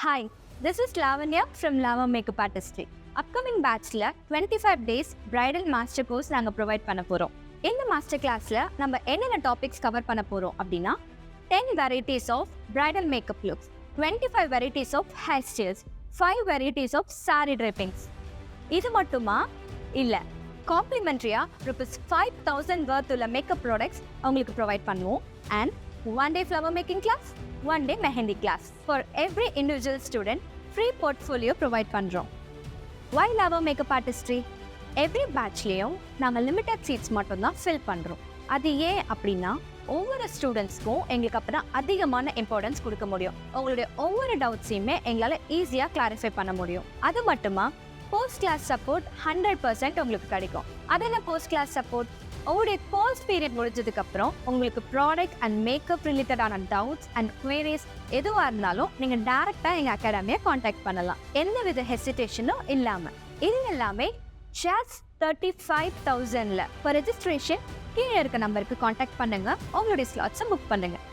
Hi, this is Lavanya from Lava Makeup Artistry. Upcoming batchல 25 days bridal master course நாங்க provide பண்ண போறோம். இந்த master கிளாஸ்ல நம்ம என்னென்ன டாபிக்ஸ் கவர் பண்ண போறோம் அப்படின்னா 10 varieties of bridal makeup looks, 25 varieties of hairstyles, 5 varieties of saree drapings. இது மட்டுமா இல்ல, காம்ப்ளிமெண்டரியா ₹5,000 worth உள்ள மேக்கப் ப்ராடக்ட்ஸ் உங்களுக்கு ப்ரொவைட் பண்ணுவோம். And one day flower making class, one day mehendi class. For every individual student, free portfolio provide பண்றோம். Why Lava Makeup Artistry? Every batchலயும் நாங்கள் limited seats மட்டும்தான் fill பண்ணுறோம். அது ஏன் அப்படின்னா ஒவ்வொரு ஸ்டூடெண்ட்ஸ்க்கும் எங்களுக்கு அப்புறம் அதிகமான இம்பார்ட்டன்ஸ் கொடுக்க முடியும். உங்களுடைய ஒவ்வொரு டவுட்ஸையுமே எங்களால் ஈஸியாக கிளாரிஃபை பண்ண முடியும். அது மட்டுமா போஸ்ட் கிளாஸ் சப்போர்ட் 100% உங்களுக்கு கிடைக்கும். அதெல்லாம் போஸ்ட் கிளாஸ் சப்போர்ட் உங்களுடைய கோர்ஸ் பீரியட் முடிஞ்சதுக்கப்புறம் உங்களுக்கு ப்ராடக்ட் அண்ட் மேக்கப் ரிலேட்டடான டவுட்ஸ் அண்ட் குவரிஸ் எதுவாக இருந்தாலும் நீங்கள் டேரெக்டாக எங்கள் அகாடமியை காண்டாக்ட் பண்ணலாம், எந்த வித ஹெசிடேஷனும் இல்லாமல். இது எல்லாமே just 35,000ல. இப்போ ரெஜிஸ்ட்ரேஷன் கீழே இருக்க நம்பருக்கு காண்டாக்ட் பண்ணுங்கள், உங்களுடைய ஸ்லாட்ஸை புக் பண்ணுங்கள்.